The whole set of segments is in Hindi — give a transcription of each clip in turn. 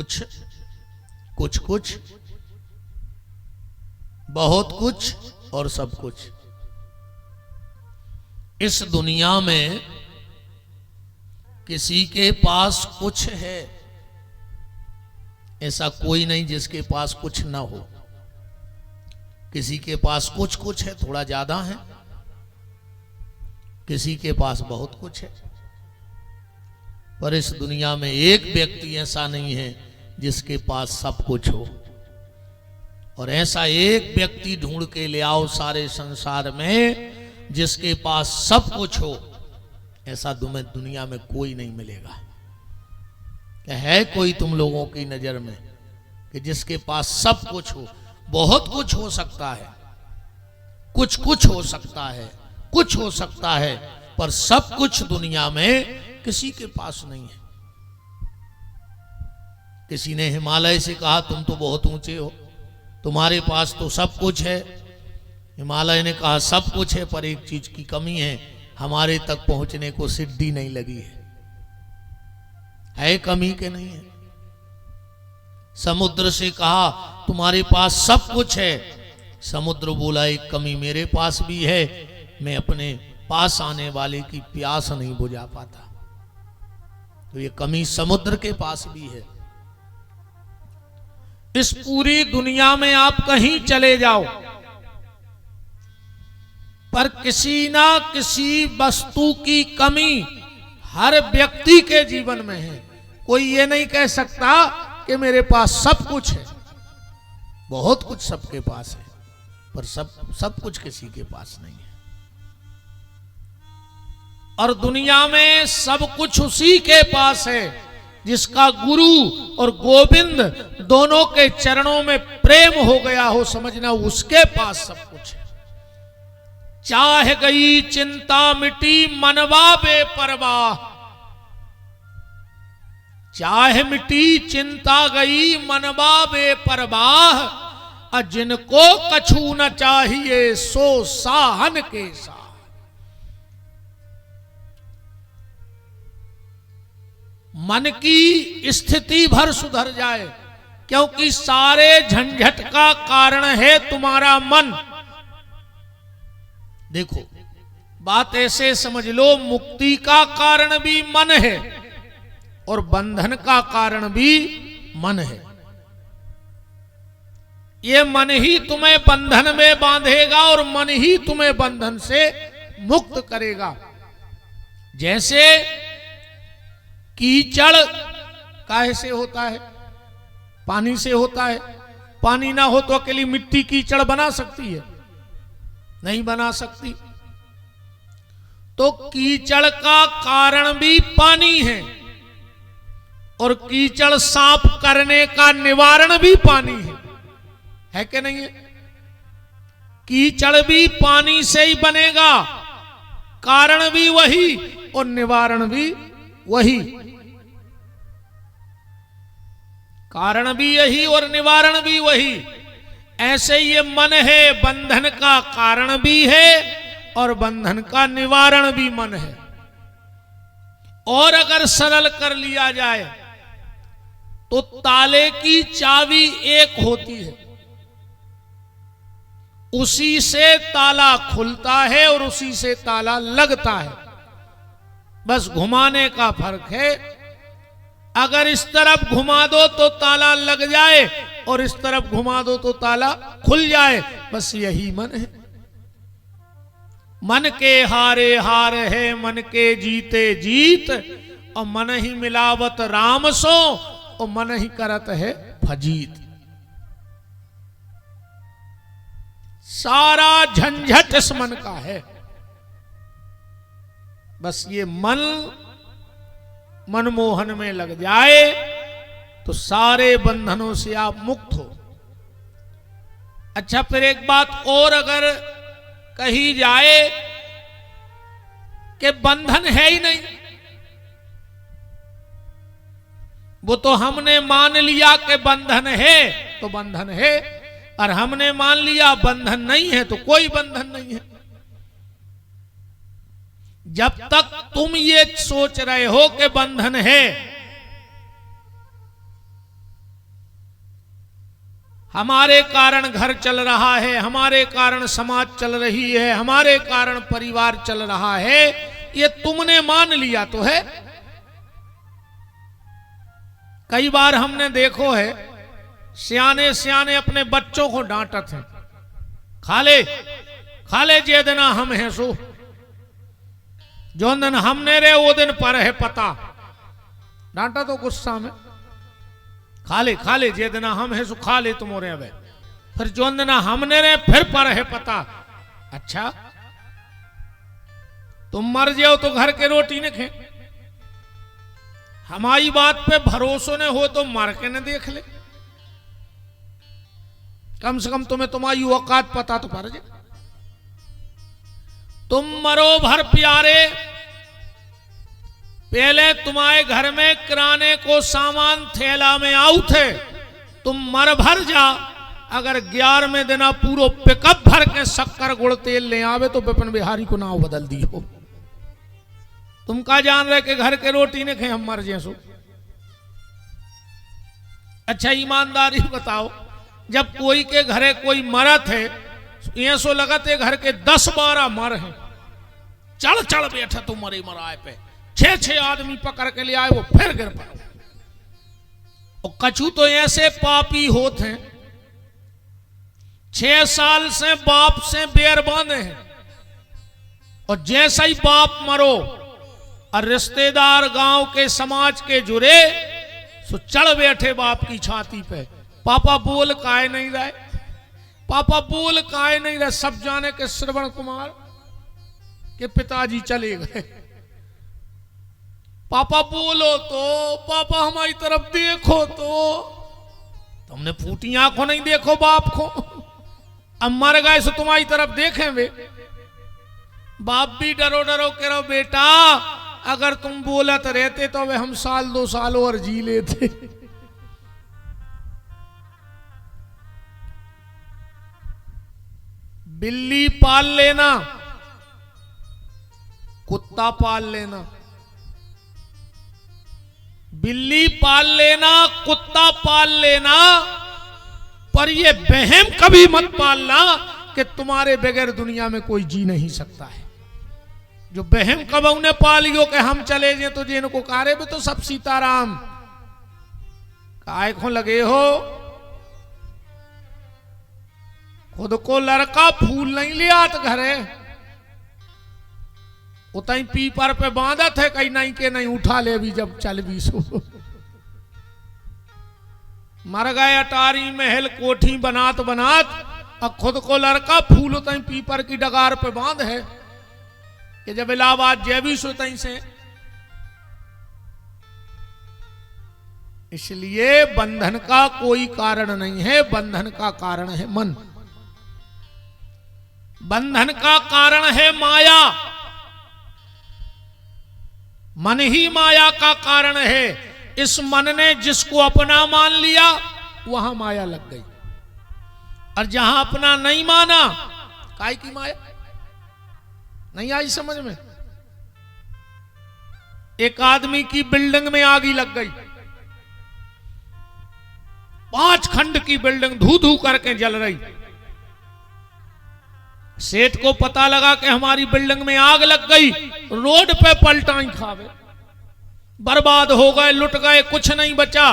कुछ कुछ कुछ बहुत कुछ और सब कुछ। इस दुनिया में किसी के पास कुछ है ऐसा कोई नहीं जिसके पास कुछ ना हो। किसी के पास कुछ कुछ है, थोड़ा ज्यादा है, किसी के पास बहुत कुछ है। पर इस दुनिया में एक व्यक्ति ऐसा नहीं है जिसके पास सब कुछ हो। और ऐसा एक व्यक्ति ढूंढ के ले आओ सारे संसार में जिसके पास सब कुछ हो, ऐसा दुनिया में कोई नहीं मिलेगा। क्या है कोई तुम लोगों की नजर में कि जिसके पास सब कुछ हो? बहुत कुछ हो सकता है, कुछ कुछ हो सकता है, कुछ हो सकता है, पर सब कुछ दुनिया में किसी के पास नहीं है। किसी ने हिमालय से कहा तुम तो बहुत ऊंचे हो, तुम्हारे पास तो सब कुछ है। हिमालय ने कहा सब कुछ है पर एक चीज की कमी है, हमारे तक पहुंचने को सीढ़ी नहीं लगी है कमी के नहीं है। समुद्र से कहा तुम्हारे पास सब कुछ है, समुद्र बोला एक कमी मेरे पास भी है, मैं अपने पास आने वाले की प्यास नहीं बुझा पाता। तो ये कमी समुद्र के पास भी है। इस पूरी दुनिया में आप कहीं चले जाओ पर किसी ना किसी वस्तु की कमी हर व्यक्ति के जीवन में है। कोई ये नहीं कह सकता कि मेरे पास सब कुछ है। बहुत कुछ सबके पास है पर सब कुछ किसी के पास नहीं है। और दुनिया में सब कुछ उसी के पास है जिसका गुरु और गोविंद दोनों के चरणों में प्रेम हो गया हो, समझना उसके पास सब कुछ है। चाह गई चिंता मिटी मनवा बेपरवाह, चाह मिटी चिंता गई मनवा बेपरवाह, जिनको कछु न चाहिए सो साहन के साथ। मन की स्थिति भर सुधर जाए, क्योंकि सारे झंझट का कारण है तुम्हारा मन। देखो बात ऐसे समझ लो, मुक्ति का कारण भी मन है और बंधन का कारण भी मन है। ये मन ही तुम्हें बंधन में बांधेगा और मन ही तुम्हें बंधन से मुक्त करेगा। जैसे कीचड़ काहे से होता है? पानी से होता है। पानी ना हो तो अकेली मिट्टी कीचड़ बना सकती है? नहीं बना सकती। तो कीचड़ का कारण भी पानी है और कीचड़ साफ करने का निवारण भी पानी है कि नहीं है? कीचड़ भी पानी से ही बनेगा, कारण भी वही और निवारण भी वही। कारण भी यही और निवारण भी वही। ऐसे ये मन है, बंधन का कारण भी है और बंधन का निवारण भी मन है। और अगर सरल कर लिया जाए तो ताले की चाबी एक होती है, उसी से ताला खुलता है और उसी से ताला लगता है, बस घुमाने का फर्क है। अगर इस तरफ घुमा दो तो ताला लग जाए और इस तरफ घुमा दो तो ताला खुल जाए, बस यही मन है। मन के हारे हार है, मन के जीते जीत, और मन ही मिलावत राम सो, और मन ही करत है फजीत। सारा झंझट इस मन का है। बस ये मन मनमोहन में लग जाए तो सारे बंधनों से आप मुक्त हो। अच्छा, फिर एक बात और अगर कही जाए कि बंधन है ही नहीं, वो तो हमने मान लिया कि बंधन है तो बंधन है, और हमने मान लिया बंधन नहीं है तो कोई बंधन नहीं है। जब तक तुम ये सोच रहे हो कि बंधन है, हमारे कारण घर चल रहा है, हमारे कारण समाज चल रही है, हमारे कारण परिवार चल रहा है, ये तुमने मान लिया तो है। कई बार हमने देखो है सियाने सियाने अपने बच्चों को डांटत हैं, खा ले जे दिन हम हैं सो, जो दिन हमने रे वो दिन पर है पता। डांटा तो गुस्सा में, खा ले जे दिन हम है सो खा ले तुम रे। अब फिर जो दिन हमने रे फिर पर है पता। अच्छा तुम मर जाओ तो घर के रोटी न खे, हमारी बात पे भरोसा न हो तो मर के न देख ले, कम से कम तुम्हें तुम्हारी औकात पता तो पड़ जाए। तुम मरो भर प्यारे, पहले तुम्हारे घर में किराने को सामान थैला में आऊ थे, तुम मर भर जा, अगर 11वें दिन पूरो पिकअप भर के शक्कर गुड़ तेल ले आवे तो विपिन बिहारी को नाव बदल दी हो। तुम का जान रहे कि घर के रोटी ने खे हम मर जैसो। अच्छा ईमानदारी बताओ, जब कोई के घरे कोई मरत है ये सो लगते घर के 10-12 मर हैं, चढ़ चढ़ बैठा तू मरे मराए पे, 6-6 आदमी पकड़ के ले आए, वो फिर गिर पड़े। और कछु तो ऐसे पापी होते हैं 6 साल से बाप से बेर बांधे हैं, और जैसा ही बाप मरो और रिश्तेदार गांव के समाज के जुड़े सो चढ़ बैठे बाप की छाती पे, पापा बोल काहे नहीं रहे, पापा बोल काहे नहीं रहे। सब जाने के श्रवण कुमार के पिताजी चले गए, पापा बोलो तो, पापा हमारी तरफ देखो तो। तुमने फूटी आंखों नहीं देखो बाप को, अब मर गए सो तुम्हारी तरफ देखें वे। बाप भी डरो डरो करो बेटा, अगर तुम बोलत रहते तो वे हम 1-2 साल और जी लेते। बिल्ली पाल लेना, कुत्ता पाल लेना, बिल्ली पाल लेना, कुत्ता पाल लेना, पर ये बहम कभी मत पालना कि तुम्हारे बगैर दुनिया में कोई जी नहीं सकता है। जो बहम कब उन्हें पालियो कि हम चले जाए तो जिनको कारे भी तो सब सीताराम काय को लगे हो। खुद को लड़का फूल नहीं लिया तो घरे उतई पीपर पे बांधत है, कहीं नहीं के नहीं उठा ले भी जब चल भी सो। मर गए अटारी महल कोठी बनात बनात, अब खुद को लड़का फूल उतई पीपर की डगार पे बांध है कि जब इलाहाबाद जैबी सो तई से। इसलिए बंधन का कोई कारण नहीं है, बंधन का कारण है मन, बंधन का कारण है माया, मन ही माया का कारण है। इस मन ने जिसको अपना मान लिया वहां माया लग गई, और जहां अपना नहीं माना काय की माया नहीं आई समझ में। एक आदमी की बिल्डिंग में आग ही लग गई, 5 खंड की बिल्डिंग धू धू करके जल रही। सेठ को पता लगा कि हमारी बिल्डिंग में आग लग गई, रोड पे पलटाई खावे, बर्बाद हो गए, लुट गए, कुछ नहीं बचा।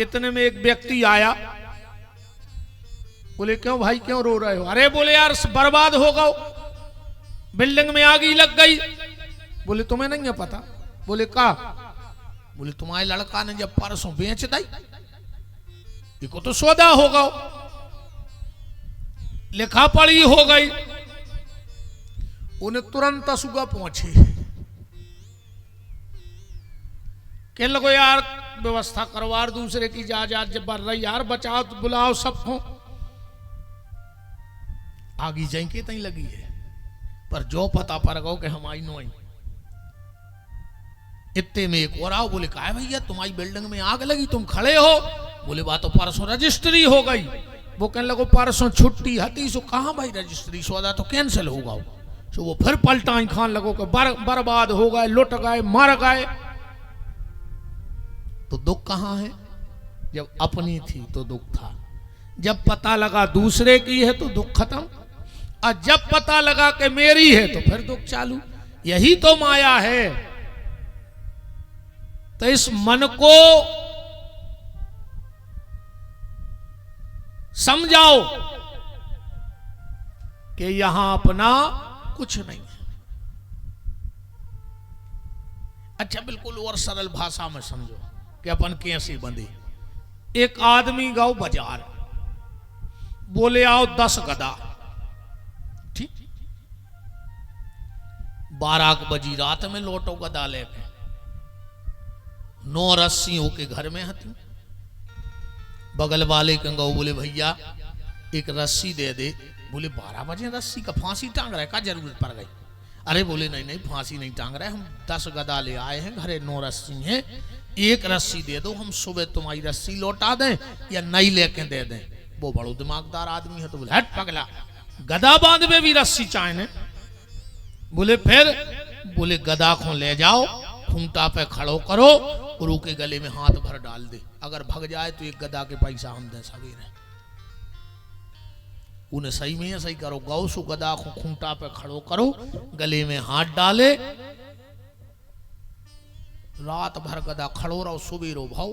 इतने में एक व्यक्ति आया, बोले क्यों भाई क्यों रो रहे हो? अरे बोले यार बर्बाद हो गओ, बिल्डिंग में आग ही लग गई। बोले तुम्हें नहीं है पता? बोले का? बोले तुम्हारे लड़का ने जब परसों बेच दी, देखो तो सौदा हो गओ, लिखा पढ़ी हो गई। उन्हें तुरंत असुगा पहुंचे, कहने लगो यार व्यवस्था करवार दूसरे की जा जब बढ़ रही यार, बचाओ तो बुलाओ सबको। आगी जाएंगे तई लगी है, पर जो पता पर गो कि हम आई नो आई। इतने में एक और आओ, बोले का भैया तुम्हारी बिल्डिंग में आग लगी, तुम खड़े हो? बोले बात तो परसों रजिस्ट्री हो गई। वो कहने लगो परसों छुट्टी हती, सो कहां भाई रजिस्ट्री, सौदा तो कैंसिल होगा। सो वो फिर पलटाई खान लगो कि बर्बाद हो गए, लुट गए, मर गए। तो दुख कहां है? जब अपनी थी तो दुख था, जब पता लगा दूसरे की है तो दुख खत्म, और जब पता लगा कि मेरी है तो फिर दुख चालू। यही तो माया है। तो इस मन को समझाओ कि यहां अपना कुछ नहीं है। अच्छा, बिल्कुल और सरल भाषा में समझो कि अपन कैसे बंधे। एक आदमी गाओ बाजार, बोले आओ 10 गदा, ठीक, 12 बजी रात में लौटो गदा लेके, 9 रस्सियों के घर में हती। बगल वाले के गौ बोले भैया एक रस्सी दे दे। बोले 12 बजे रस्सी का, फांसी टांग रहा है, का जरूरत पड़ गई? अरे बोले नहीं नहीं फांसी नहीं टांग रहे, हम 10 गदा ले आए हैं, घरे 9 रस्सी हैं, एक रस्सी दे दो, हम सुबह तुम्हारी रस्सी लौटा दें या नई लेके दे दें। वो बड़ो दिमागदार आदमी है तो बोले हट पगला, गदा बांध में भी रस्सी चाहे। बोले फिर? बोले गदा को ले जाओ, खूंटा पे खड़ो करो, गुरु के गले में हाथ भर डाल दे, अगर भग जाए तो एक गदा के पैसा हम दे सवेरे। उन्हें सही में ऐसा ही करो, गौ सु गदा को खूंटा पे खड़ो करो, गले में हाथ डाले, रात भर गदा खड़ो रहो, सुबेरो भाव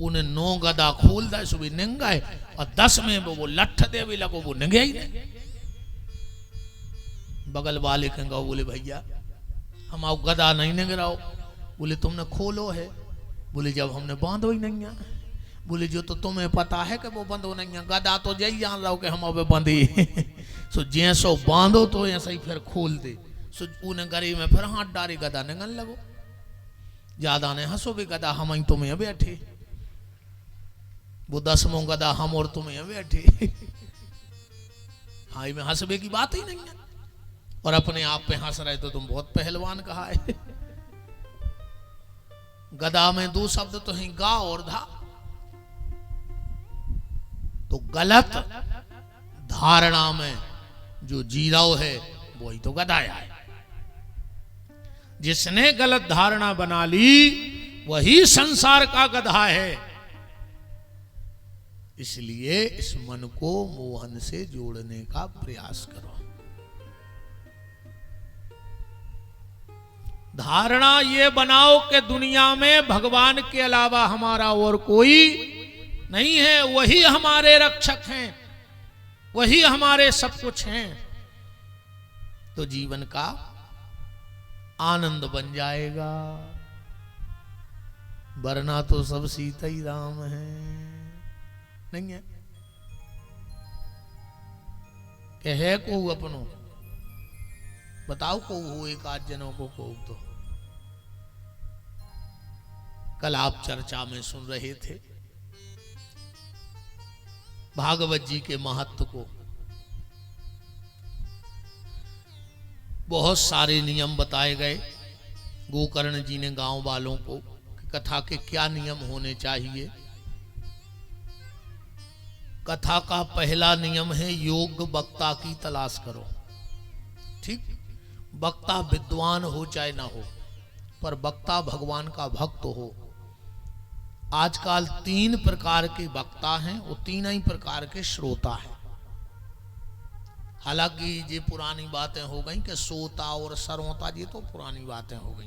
उन्हें 9 गदा खोल दे, सुबह निंगाए, और 10 में वो लठ दे भी लगो, वो निंगे ही नहीं। बगल वाले के गौ बोले भैया हम आओ गदा नहीं निंग रहो। बोले तुमने खोलो है? बोले जब हमने बांधो ही नहीं है। बोले जो तो तुम्हें पता है कि वो बंधो नहीं है, गदा तो जय जान रहो कि हम अब बंधे। सो जैसो बांधो तो ऐसा ही फिर खोल दे। सो उन्हें गरी में फिर हाथ डारे, गदा निगन लगो। ज्यादा ने हंसो भी, गदा हम ही तुम्हें बैठे, वो 10वां गदा हम और तुम्हें बैठे। हाँ, में हंसबे की बात ही नहीं है, और अपने आप पे हंस रहे तो तुम बहुत पहलवान कहा है। गदा में 2 शब्द तो हैं, गा और धा। तो गलत धारणा में जो जीराव है वही तो गदाया है। जिसने गलत धारणा बना ली वही संसार का गधा है। इसलिए इस मन को मोहन से जोड़ने का प्रयास करो। धारणा ये बनाओ कि दुनिया में भगवान के अलावा हमारा और कोई नहीं है, वही हमारे रक्षक हैं, वही हमारे सब कुछ हैं, तो जीवन का आनंद बन जाएगा। वरना तो सब सीता ही राम है, नहीं है? कहे को अपनों बताओ को हो, एक आध जनों को तो कल आप चर्चा में सुन रहे थे भागवत जी के महत्व को। बहुत सारे नियम बताए गए। गोकर्ण जी ने गांव वालों को कि कथा के क्या नियम होने चाहिए। कथा का पहला नियम है योग्य वक्ता की तलाश करो। ठीक, वक्ता विद्वान हो चाहे ना हो, पर वक्ता भगवान का भक्त हो। आजकल 3 प्रकार के वक्ता हैं और 3 ही प्रकार के श्रोता हैं। हालांकि ये पुरानी बातें हो गई कि सोता और सरोता, ये तो पुरानी बातें हो गई।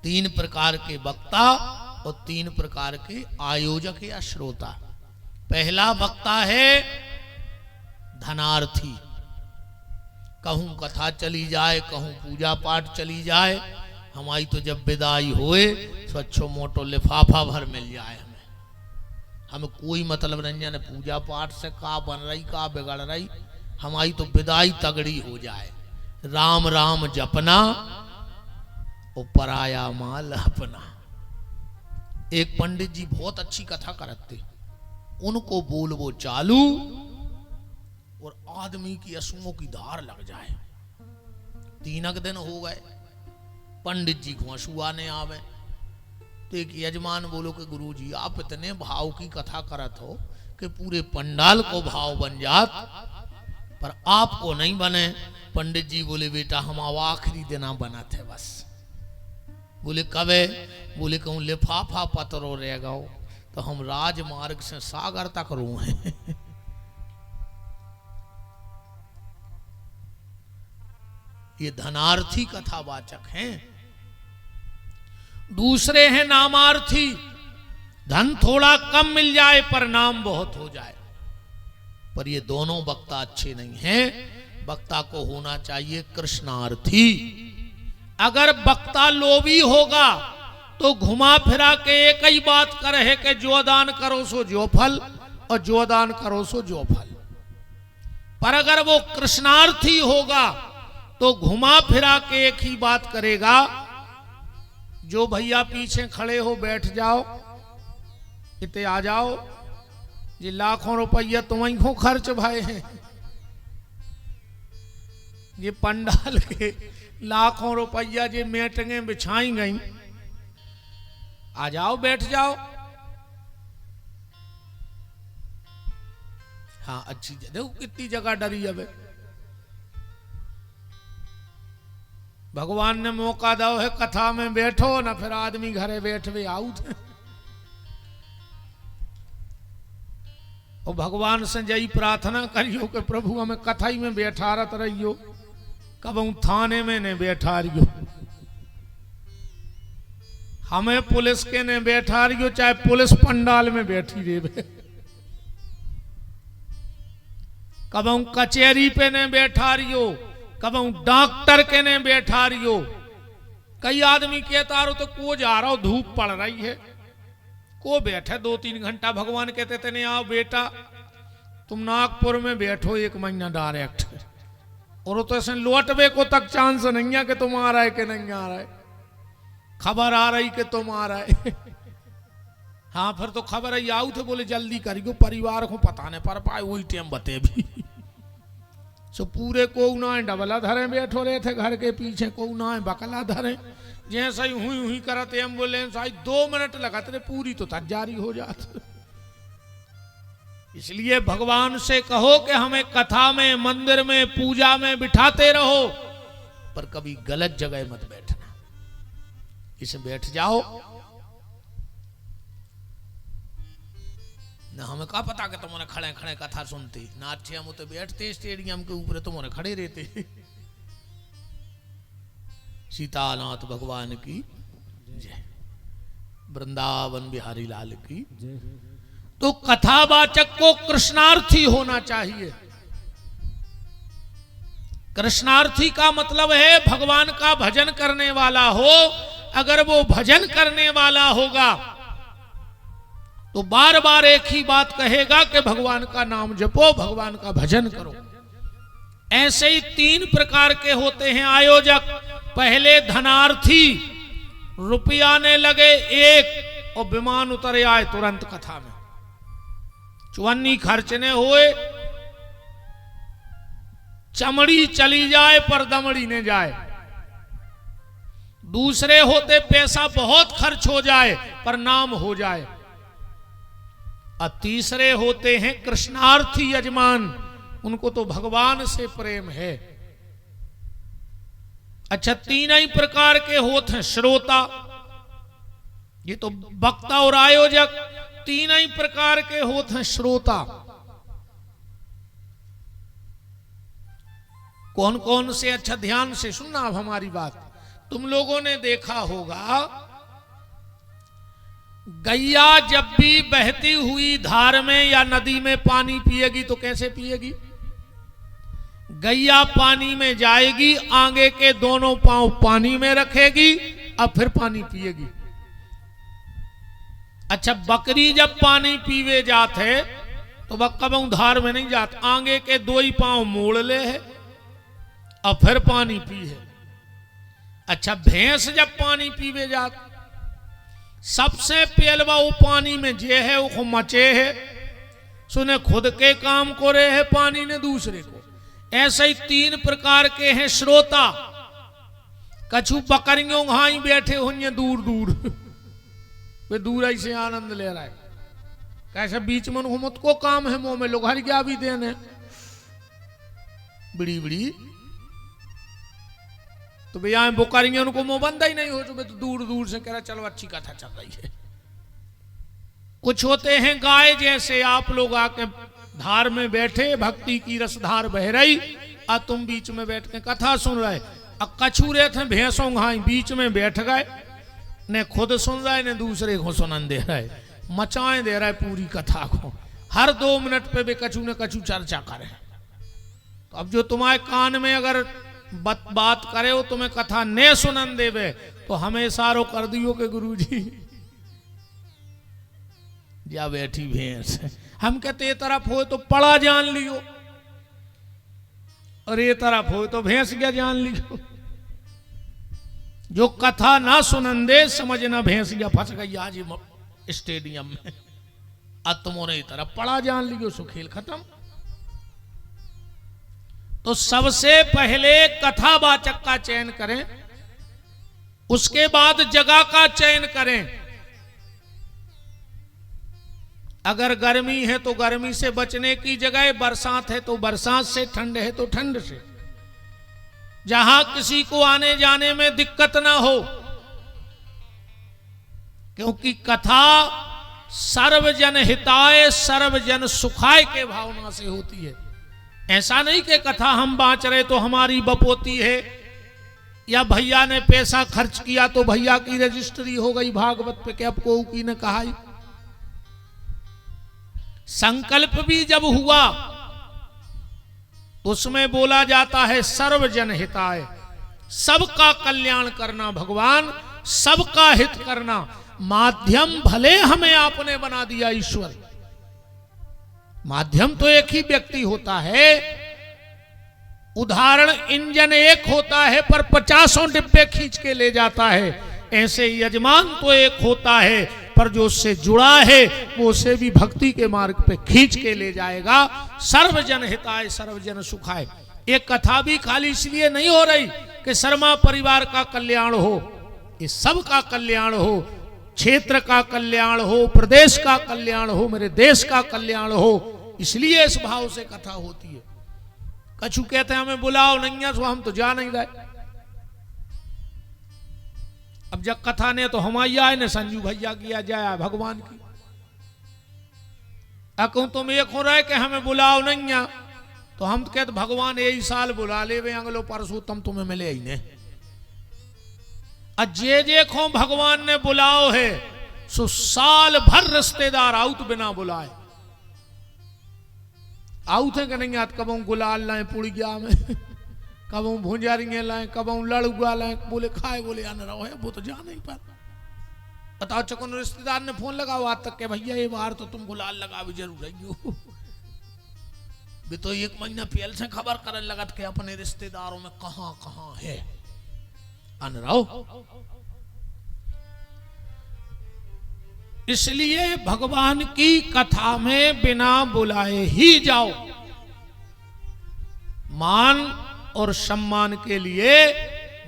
3 प्रकार के वक्ता और 3 प्रकार के आयोजक या श्रोता। पहला वक्ता है धनार्थी। कहूं कथा चली जाए, कहूं पूजा पाठ चली जाए, हमारी तो जब विदाई होए स्वच्छो मोटो लिफाफा भर मिल जाए, हमें कोई मतलब नहीं है पूजा पाठ से का बन रही का बिगड़ रही, हमारी तो विदाई तगड़ी हो जाए। राम राम जपना और पराया माल अपना। एक पंडित जी बहुत अच्छी कथा करते, उनको बोल वो चालू और आदमी की असूओं की धार लग जाए। 3 दिन हो गए, पंडित जी को आंसू आने आवे तो एक यजमान बोलो कि गुरु जी आप इतने भाव की कथा करत हो कि पूरे पंडाल को भाव बन जात, पर आपको नहीं बने। पंडित जी बोले बेटा हम आखिरी दिना बना थे बस। बोले कब है? बोले कहूं लिफाफा पत्रो रह गो तो हम राजमार्ग से सागर तक रोए। ये धनार्थी कथावाचक हैं। दूसरे हैं नामार्थी, धन थोड़ा कम मिल जाए पर नाम बहुत हो जाए। पर ये दोनों वक्ता अच्छे नहीं हैं। वक्ता को होना चाहिए कृष्णार्थी। अगर वक्ता लोभी होगा तो घुमा फिरा के एक ही बात करे कि जो दान करो सो जो फल, और जो दान करो सो जो फल। पर अगर वो कृष्णार्थी होगा तो घुमा फिरा के एक ही बात करेगा, जो भैया पीछे खड़े हो बैठ जाओ, इतने आ जाओ, ये लाखों रुपया तुम्हारी को खर्च भाई हैं, ये पंडाल के लाखों रुपया जे मेटंगे बिछाई गई, आ जाओ बैठ जाओ। हाँ अच्छी देखो कितनी जगह डरी अब। भगवान ने मौका दो है कथा में बैठो ना, फिर आदमी घरे बैठवे आउट। और भगवान से यही प्रार्थना करियो कि प्रभु हमें कथा ही में बैठारत रहियो, कब थाने में ने बैठा रहियो, हमें पुलिस के ने बैठा रहियो, चाहे पुलिस पंडाल में बैठी रहे, कब कचहरी पे ने बैठा रहियो, कब डॉक्टर के ने बैठा रहियो। कई आदमी कहता रहो तो को जा रहा हो, धूप पड़ रही है, को बैठे 2-3 घंटा। भगवान कहते थे नहीं आओ बेटा तुम नागपुर में बैठो 1 महीना डायरेक्ट, और तो ऐसे लौटवे को तक चांस नहीं है कि तुम आ रहा है कि नहीं आ रहा है, खबर आ रही कि तुम आ रहा है। हाँ फिर तो खबर आई आऊ थे, बोले जल्दी करियो, परिवार को पता नहीं पर पाए वही टाइम बते भी। सो पूरे को ना डबला धरे बैठो रहे थे घर के पीछे, को ना बकला धरे, जैसे ही हुई हुई करते एम्बुलेंस आई 2 मिनट लगाते रहे, पूरी तो तैयारी हो जाती। इसलिए भगवान से कहो कि हमें कथा में, मंदिर में, पूजा में बिठाते रहो, पर कभी गलत जगह मत बैठना। इसे बैठ जाओ ना, हमें क्या पता कि तुम्हारे खड़े खड़े कथा सुनते, नाचे हम तो बैठते स्टेडियम के ऊपर, तुम्हारे खड़े रहते। सीतानाथ भगवान की जय, वृंदावन बिहारी लाल की। तो कथावाचक को कृष्णार्थी होना चाहिए। कृष्णार्थी का मतलब है भगवान का भजन करने वाला हो। अगर वो भजन करने वाला होगा तो बार बार एक ही बात कहेगा कि भगवान का नाम जपो, भगवान का भजन करो। ऐसे ही 3 प्रकार के होते हैं आयोजक। पहले धनार्थी, रुपया ने लगे 1 और विमान उतरे आए तुरंत कथा में, चुवन्नी खर्चने हुए, चमड़ी चली जाए पर दमड़ी ने जाए। दूसरे होते पैसा बहुत खर्च हो जाए पर नाम हो जाए। और तीसरे होते हैं कृष्णार्थी यजमान, उनको तो भगवान से प्रेम है। अच्छा 3 ही प्रकार के होते हैं श्रोता, ये तो वक्ता और आयोजक 3 ही प्रकार के होते हैं श्रोता। कौन कौन से? अच्छा ध्यान से सुनना अब हमारी बात। तुम लोगों ने देखा होगा गैया जब भी बहती हुई धार में या नदी में पानी पिएगी तो कैसे पिएगी? गैया पानी में जाएगी, आगे के दोनों पांव पानी में रखेगी और फिर पानी पिएगी। अच्छा बकरी जब पानी पीवे जाते तो वह कबू धार में नहीं जाते, आगे के 2 ही पांव मोड़ ले है और फिर पानी पी है। अच्छा भैंस जब पानी पीवे जाते सबसे पहलवा वो पानी में जे है वो मचे है, सुने खुद के काम को रहे है, पानी ने दूसरे को। ऐसे ही 3 प्रकार के हैं श्रोता। कछु बकरियों घाई बैठे हुए दूर दूर, वे दूर ऐसे आनंद ले रहा है, कैसे बीच में हुमत को काम है, मुंह में लोग हर क्या भी देने बड़ी बड़ी, तो भैया बुकारियां उनको मुंह बंदा ही नहीं हो, तो दूर दूर से कह रहा चलो अच्छी कथा चल रही है। कुछ होते हैं गाय जैसे, आप लोग आके धार में बैठे, भक्ति की रसधार बह रही, और तुम बीच में बैठ के कथा सुन रहे। अब कछू रहे थे भैंसों घाई, बीच में बैठ गए, ने खुद सुन रहे ने दूसरे को सुनन दे रहे, मचाए दे रहे पूरी कथा को। हर 2 मिनट पे भी कछू ने कछू चर्चा करे। तो अब जो तुम्हारे कान में अगर बात करे हो, तुम्हें कथा ने सुनन देवे, तो हमें इशारो कर दियो कि गुरुजी या बैठी भैंस। हम कहते ये तरफ हो तो पड़ा जान लियो, और ये तरफ हो तो भैंस क्या जान लियो। जो कथा ना सुनन दे, समझना भैंस या फंस गई आज स्टेडियम में, अब तुम्हारे तरफ पड़ा जान लियो, सो खेल खत्म। तो सबसे पहले कथावाचक का चयन करें, उसके बाद जगह का चयन करें। अगर गर्मी है तो गर्मी से बचने की जगह, बरसात है तो बरसात से, ठंड है तो ठंड से, जहां किसी को आने जाने में दिक्कत ना हो। क्योंकि कथा सर्वजन हिताय सर्वजन सुखाय के भावना से होती है। ऐसा नहीं कि कथा हम बांच रहे तो हमारी बपोती है, या भैया ने पैसा खर्च किया तो भैया की रजिस्ट्री हो गई भागवत पे, क्या आपको की ने कहा। संकल्प भी जब हुआ तो उसमें बोला जाता है सर्वजन हिताय, सबका कल्याण करना भगवान, सबका हित करना। माध्यम भले हमें आपने बना दिया ईश्वर, माध्यम तो एक ही व्यक्ति होता है। उदाहरण, इंजन एक होता है पर 50 डिब्बे खींच के ले जाता है। ऐसे यजमान तो एक होता है, पर जो उससे जुड़ा है वो उसे भी भक्ति के मार्ग पे खींच के ले जाएगा। सर्वजन हिताय सर्वजन सुखाय। ये कथा भी खाली इसलिए नहीं हो रही कि शर्मा परिवार का कल्याण हो, ये सब का कल्याण हो, क्षेत्र का कल्याण हो, प्रदेश का कल्याण हो, मेरे देश का कल्याण हो, इसलिए इस भाव से कथा होती है। कछु कहते हैं हमें बुलाओ नहीं है, तो हम तो जा नहीं रहे। अब जब कथा ने तो हमारी आए ने संजू भैया किया जाए भगवान की, कहूं तुम एक हो रहे कि हमें बुलाओ नहीं है, तो हम तो कहते भगवान यही साल बुला ले वे अगलो परसों तुम तुम्हें मिले ही ने। जे खो भगवान ने बुलाओ है, सो साल भर रिश्तेदार आउत बिना बुलाए आउत है कि नहीं आत। कब गुलाल लाए पुड़िया में, कब भुंजारियां लाए, कब लड़ुआ लाए, बोले खाए, बोले आने रहो है, वो तो जा नहीं पर। बताओ चकुन रिश्तेदार ने फोन लगाओ आज तक के भैया ये बार तो तुम गुलाल लगा भी जरूर रही भी तो 1 महीना पहले से खबर करने लगत के अपने रिश्तेदारों में कहां कहां है आने रहो। इसलिए भगवान की कथा में बिना बुलाए ही जाओ। मान और सम्मान के लिए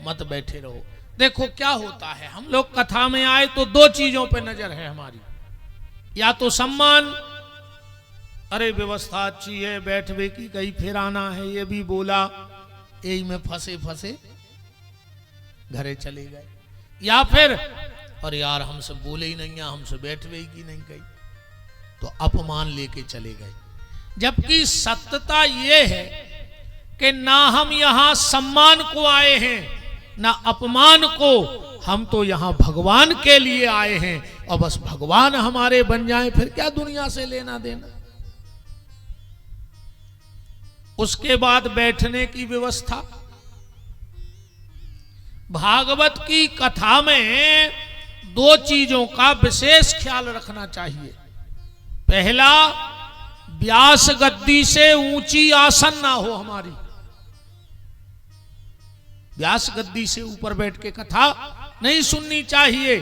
मत बैठे रहो। देखो क्या होता है, हम लोग कथा में आए तो 2 चीजों पे नजर है हमारी, या तो सम्मान, अरे व्यवस्था अच्छी है, बैठवे की कहीं फिर आना है, ये भी बोला, यही में फंसे फंसे घरे चले गए। या फिर और यार हमसे बोले ही नहीं, हमसे बैठवे ही की नहीं कही, तो अपमान लेके चले गए। जबकि सत्यता ये है कि ना हम यहां सम्मान को आए हैं ना अपमान को, हम तो यहां भगवान के लिए आए हैं, और बस भगवान हमारे बन जाए, फिर क्या दुनिया से लेना देना। उसके बाद बैठने की व्यवस्था। भागवत की कथा में 2 चीजों का विशेष ख्याल रखना चाहिए। पहला, व्यास गद्दी से ऊंची आसन ना हो हमारी। व्यास गद्दी से ऊपर बैठ के कथा नहीं सुननी चाहिए,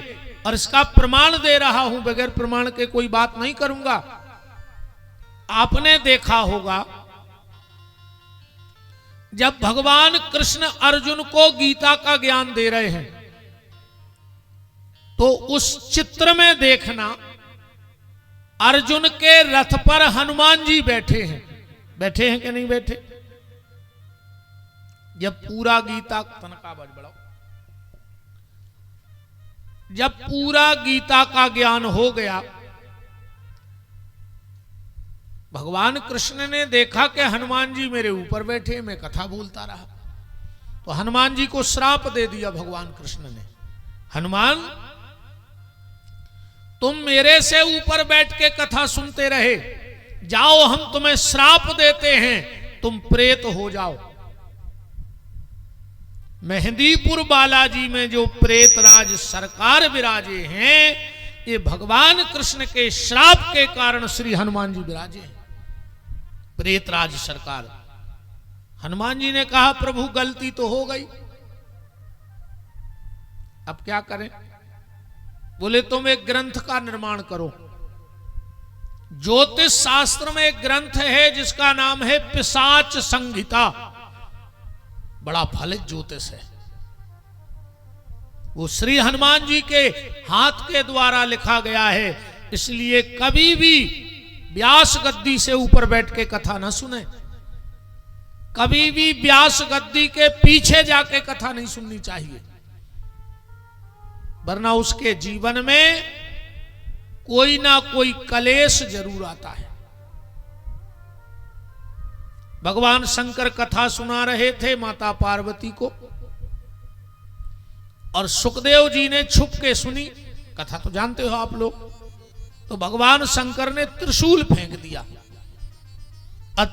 और इसका प्रमाण दे रहा हूं, बगैर प्रमाण के कोई बात नहीं करूंगा। आपने देखा होगा जब भगवान कृष्ण अर्जुन को गीता का ज्ञान दे रहे हैं, तो उस चित्र में देखना अर्जुन के रथ पर हनुमान जी बैठे हैं। बैठे हैं कि नहीं बैठे? जब पूरा गीता तनका बज बढ़ाओ, जब पूरा गीता का ज्ञान हो गया भगवान कृष्ण ने देखा कि हनुमान जी मेरे ऊपर बैठे, मैं कथा बोलता रहा, तो हनुमान जी को श्राप दे दिया भगवान कृष्ण ने। हनुमान, तुम मेरे से ऊपर बैठ के कथा सुनते रहे, जाओ हम तुम्हें श्राप देते हैं, तुम प्रेत हो जाओ। मेहंदीपुर बालाजी में जो प्रेतराज सरकार विराजे हैं, ये भगवान कृष्ण के श्राप के कारण श्री हनुमान जी विराजे हैं, प्रेतराज सरकार। हनुमान जी ने कहा प्रभु गलती तो हो गई, अब क्या करें? बोले तुम एक ग्रंथ का निर्माण करो। ज्योतिष शास्त्र में एक ग्रंथ है जिसका नाम है पिशाच संहिता, बड़ा फलित ज्योतिष है। वो श्री हनुमान जी के हाथ के द्वारा लिखा गया है, इसलिए कभी भी व्यास गद्दी से ऊपर बैठ के कथा न सुने, कभी भी व्यास गद्दी के पीछे जाके कथा नहीं सुननी चाहिए, वरना उसके जीवन में कोई ना कोई कलेश जरूर आता है। भगवान शंकर कथा सुना रहे थे माता पार्वती को, और सुखदेव जी ने छुप के सुनी, कथा तो जानते हो आप लोग। तो भगवान शंकर ने त्रिशूल फेंक दिया।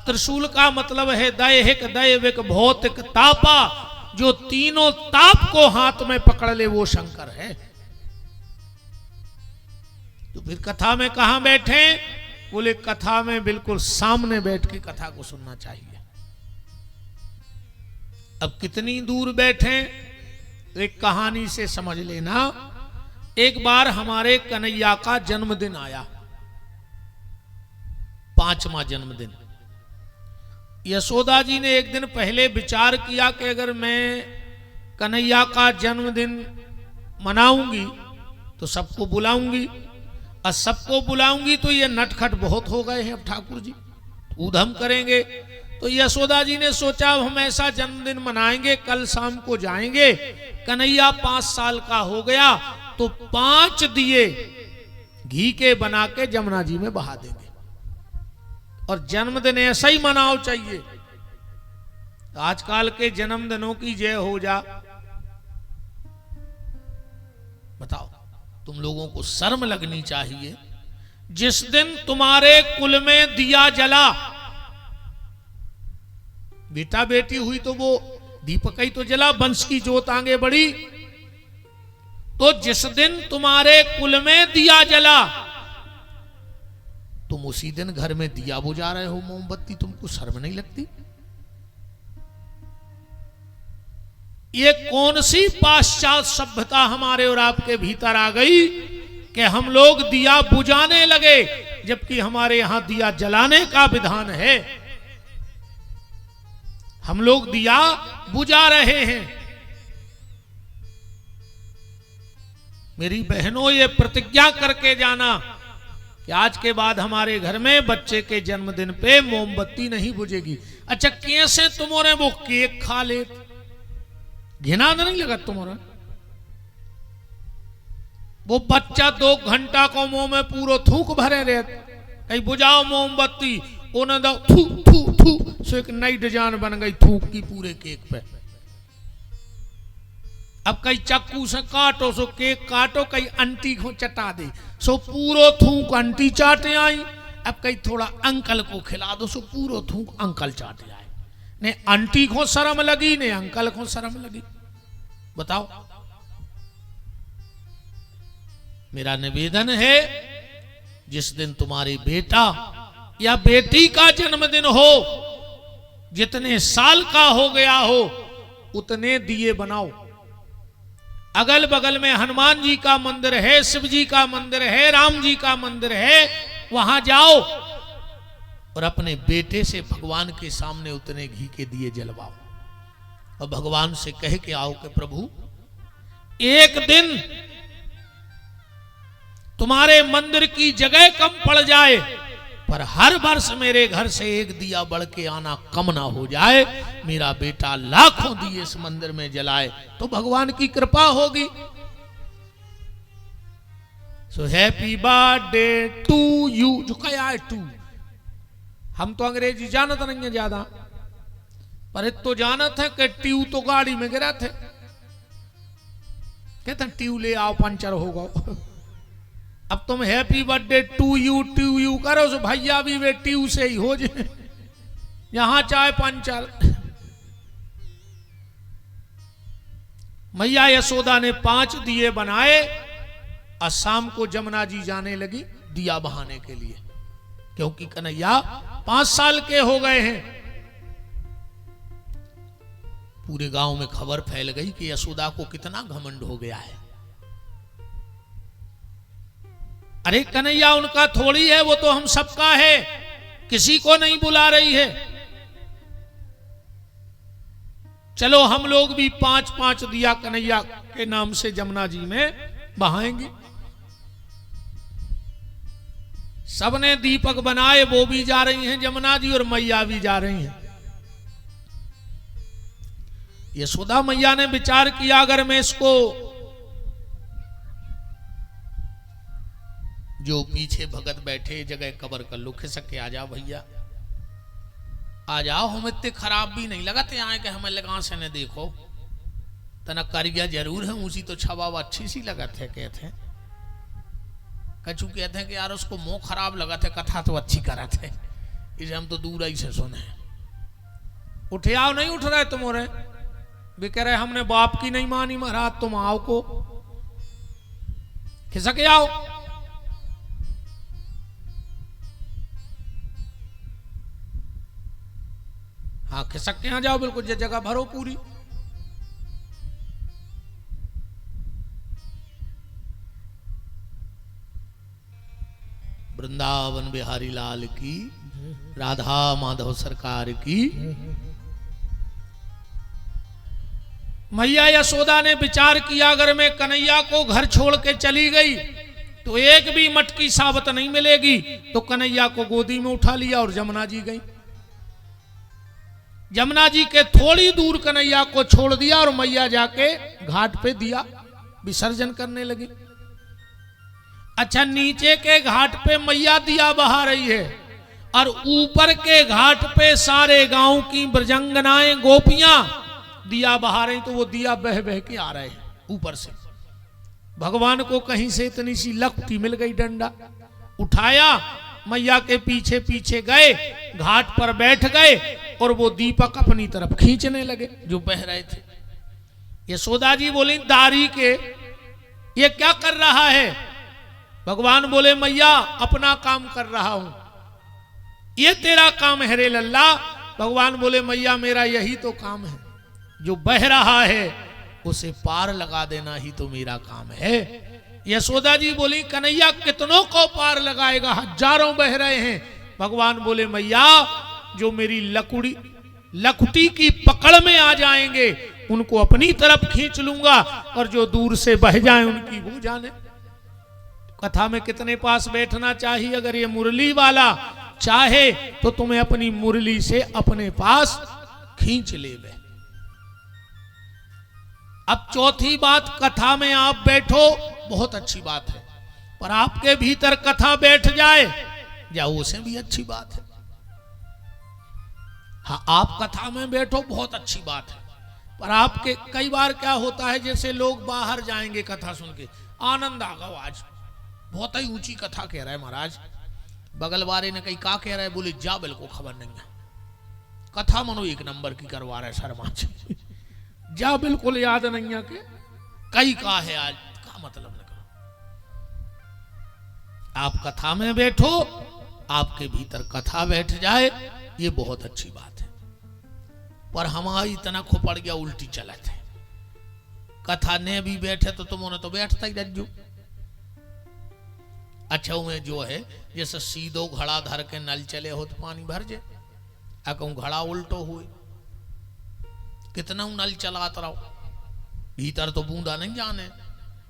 त्रिशूल का मतलब है दैहिक दैविक भौतिक तापा, जो तीनों ताप को हाथ में पकड़ ले वो शंकर है। तो फिर कथा में कहां बैठे? बोले कथा में बिल्कुल सामने बैठ के कथा को सुनना चाहिए। अब कितनी दूर बैठे, एक कहानी से समझ लेना। एक बार हमारे कन्हैया का जन्मदिन आया, 5वां जन्मदिन। यशोदा जी ने एक दिन पहले विचार किया कि अगर मैं कन्हैया का जन्मदिन मनाऊंगी तो सबको बुलाऊंगी, और सबको बुलाऊंगी तो ये नटखट बहुत हो गए हैं अब ठाकुर जी, ऊधम करेंगे। तो यशोदा जी ने सोचा हम ऐसा जन्मदिन मनाएंगे, कल शाम को जाएंगे, कन्हैया 5 साल का हो गया तो 5 दिए घी के बना के जमुना जी में बहा देंगे, और जन्मदिन ऐसा ही मनाओ चाहिए। आजकल के जन्मदिनों की जय हो जा। बताओ, तुम लोगों को शर्म लगनी चाहिए। जिस दिन तुम्हारे कुल में दिया जला, बेटा बेटी हुई तो वो दीपक ही तो जला, वंश की जोत आगे बढ़ी। तो जिस दिन तुम्हारे कुल में दिया जला, तुम उसी दिन घर में दिया बुझा रहे हो, मोमबत्ती, तुमको शर्म नहीं लगती? ये कौन सी पाश्चात्य सभ्यता हमारे और आपके भीतर आ गई कि हम लोग दिया बुझाने लगे, जबकि हमारे यहां दिया जलाने का विधान है। हम लोग दिया बुझा रहे हैं। मेरी बहनों, ये प्रतिज्ञा करके जाना कि आज के बाद हमारे घर में बच्चे के जन्मदिन पे मोमबत्ती नहीं बुझेगी। अच्छा, कैसे तुम्हारे वो केक खा ले, घिना नहीं लगा तुम्हारा? वो बच्चा 2 घंटा को मुंह में पूरा थूक भरे रहे, कहीं बुझाओ मोमबत्ती, उन्हें दो थू थू थू, सो एक नई डिजाइन बन गई थूक की पूरे केक पे। अब कहीं चक्कू से काटो सो केक काटो, कहीं अंटी को चटा दे सो पूरो थूक अंटी चाटे आई। अब कहीं थोड़ा अंकल को खिला दो सो पूरो थूक अंकल चाटे आए। ने आंटी को शर्म लगी, ने अंकल को शर्म लगी। बताओ। मेरा निवेदन है, जिस दिन तुम्हारी बेटा या बेटी का जन्मदिन हो, जितने साल का हो गया हो, उतने दिए बनाओ। अगल बगल में हनुमान जी का मंदिर है, शिव जी का मंदिर है, राम जी का मंदिर है, वहां जाओ और अपने बेटे से भगवान के सामने उतने घी के दिए जलवाओ और भगवान से कह के आओ कि प्रभु, एक दिन तुम्हारे मंदिर की जगह कम पड़ जाए, पर हर वर्ष मेरे घर से एक दिया बढ़ के आना कम ना हो जाए। मेरा बेटा लाखों दिए इस मंदिर में जलाए तो भगवान की कृपा होगी। So happy birthday to you, जो क्या है टू, हम तो अंग्रेजी जानत नहीं है ज्यादा, पर तो जानत है कि ट्यू तो गाड़ी में गिरा थे, कहते ट्यू ले आओ पंचर होगा। अब तुम हैप्पी बर्थडे टू यू करो तो भैया भी वे ट्यू से ही हो जाए, यहां चाहे पंचर। मैया यशोदा ने 5 दिए बनाए और शाम को जमुना जी जाने लगी दिया बहाने के लिए, क्योंकि कन्हैया 5 साल के हो गए हैं। पूरे गांव में खबर फैल गई कि यशोदा को कितना घमंड हो गया है। अरे कन्हैया उनका थोड़ी है, वो तो हम सबका है, किसी को नहीं बुला रही है। चलो हम लोग भी 5-5 दिया कन्हैया के नाम से जमुना जी में बहाएंगे। सबने दीपक बनाए, वो भी जा रही हैं जमुना जी और मैया भी जा रही हैं। यशोदा मैया ने विचार किया, अगर मैं इसको जो पीछे भगत बैठे जगह कबर कर लो, खिसक आ जाओ भैया, आ जाओ, हम इतने खराब भी नहीं लगाते आए कि हमें लगा से ने देखो, तना कारिया जरूर है, उसी तो छवा अच्छी सी लगत है, कहते हैं कचू कहते हैं कि यार उसको मुंह खराब लगा थे, कथा तो अच्छी करा थे, इसे हम तो दूर ही से सुने। उठे आओ, नहीं उठ रहे तुम, हो रहे भी कह रहे हमने बाप की नहीं मानी महाराज, तुम आओ को खिसक आओ। हाँ खिसक के आ जाओ, बिल्कुल जगह भरो पूरी। वृंदावन बिहारी लाल की, राधा माधव सरकार की। मैया यशोदा ने विचार किया, अगर मैं कन्हैया को घर छोड़ के चली गई तो एक भी मटकी साबत नहीं मिलेगी, तो कन्हैया को गोदी में उठा लिया और जमुना जी गई। जमुना जी के थोड़ी दूर कन्हैया को छोड़ दिया और मैया जाके घाट पे दिया विसर्जन करने लगी। अच्छा, नीचे के घाट पे मैया दिया बहा रही है और ऊपर के घाट पे सारे गांव की ब्रजंगनाएं गोपियां दिया बहा रही, तो वो दिया बह बह के आ रहे हैं ऊपर से। भगवान को कहीं से इतनी सी लपटी मिल गई, डंडा उठाया, मैया के पीछे पीछे गए, घाट पर बैठ गए और वो दीपक अपनी तरफ खींचने लगे जो बह रहे थे। यशोदा जी बोली, दारी के ये क्या कर रहा है? भगवान बोले, मैया अपना काम कर रहा हूं, ये तेरा काम है रे लल्ला। भगवान बोले, मैया मेरा यही तो काम है, जो बह रहा है उसे पार लगा देना ही तो मेरा काम है। यशोदा जी बोली, कन्हैया कितनों को पार लगाएगा, हजारों बह रहे हैं। भगवान बोले, मैया जो मेरी लकुटी की पकड़ में आ जाएंगे उनको अपनी तरफ खींच लूंगा, और जो दूर से बह जाएं उनकी वो जाने। कथा में कितने पास बैठना चाहिए? अगर ये मुरली वाला चाहे तो तुम्हें अपनी मुरली से अपने पास खींच लेवे। अब चौथी बात, कथा में आप बैठो, बहुत अच्छी बात है, पर आपके भीतर कथा बैठ जाए जाओ, उसे भी अच्छी बात है। हाँ, आप कथा में बैठो, बहुत अच्छी बात है, पर आपके कई बार क्या होता है, जैसे लोग बाहर जाएंगे कथा सुन के, आनंद आ गया, आज बहुत ही ऊंची कथा कह रहा है महाराज, बगल वाले ने कही का कह रहा है, बोले जा, बिल्कुल खबर नहीं है, कथा मनो 1 नंबर की करवा रहा है शर्मा जी, जा बिल्कुल याद नहीं है कि कई का है आज, का मतलब निकलो। आप कथा में बैठो, आपके भीतर कथा बैठ जाए, ये बहुत अच्छी बात है। पर हमारी इतना खोपड़ गया, उल्टी चलत है, कथा ने भी बैठे तो तुमने तो बैठता ही रज्जू। अच्छा, में जो है जैसे सीधो घड़ा धर के नल चले हो तो पानी भर जाए, कहूं घड़ा उल्टो हुए, कितना नल चलाता रहो, भीतर तो बूंदा नहीं जाने।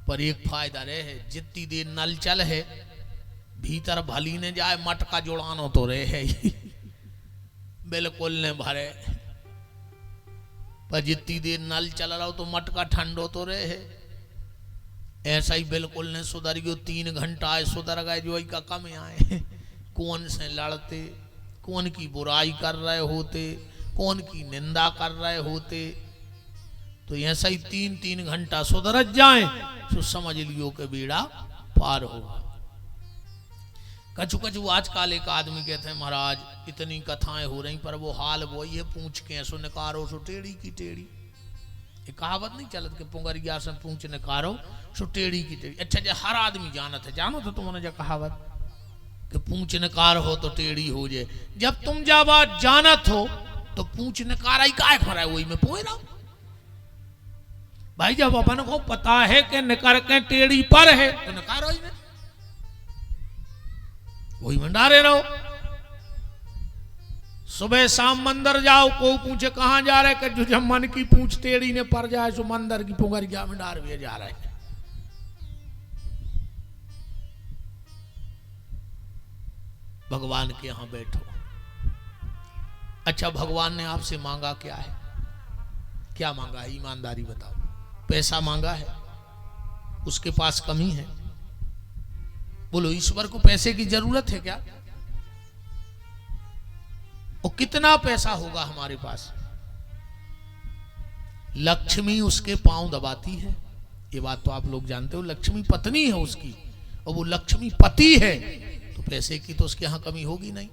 पर एक फायदा रहे है, जितनी देर नल चल है भीतर भली ने जाए, मटका जोड़ानो तो रहे है बिल्कुल ने भरे, पर जितनी देर नल चल रहा हो तो मटका ठंडो तो रहे है। ऐसा ही बिल्कुल ने सुधर गयो, 3 घंटा आए सुधर गए, जो का कम आए, कौन से लड़ते कौन की बुराई कर रहे होते, कौन की निंदा कर रहे होते। तो ऐसा ही 3-3 घंटा सुधर जाए तो समझ लियो कि बेड़ा पार होगा। कछु कछु आजकल एक आदमी कहते हैं महाराज इतनी कथाएं हो रही पर वो हाल वही है, पूछ के सो निकारो सो टेढ़ी की टेढ़ी। ये कहावत नहीं चलत के पुंगरिया से पूछ निकारो सो टेढ़ी की टेढ़ी। अच्छा जे हर आदमी जानत है, जानो तो तुमने जो कहावत कि पूछ निकार हो तो टेढ़ी हो जाए। जब तुम जा बात जानत हो तो पूछ निकार आई काय खरा है, वही में पोए रहो भाई। जब अपन को पता है कि निकर के टेढ़ी पर है तो निकारो ही नहीं, वही में डारे रहो। सुबह शाम मंदिर जाओ, कोई पूछे कहां जा रहे, कि जो मन की पूछ टेढ़ी ने पर जाए सो मंदिर की पुंगरिया में डार भी जा रहे हैं। भगवान के यहां बैठो। अच्छा भगवान ने आपसे मांगा क्या है? क्या मांगा है? ईमानदारी बताओ। पैसा मांगा है? उसके पास कमी है? बोलो ईश्वर को पैसे की जरूरत है क्या? और कितना पैसा होगा हमारे पास? लक्ष्मी उसके पांव दबाती है, ये बात तो आप लोग जानते हो। लक्ष्मी पत्नी है उसकी और वो लक्ष्मी पति है, तो पैसे की तो उसके यहां कमी होगी नहीं।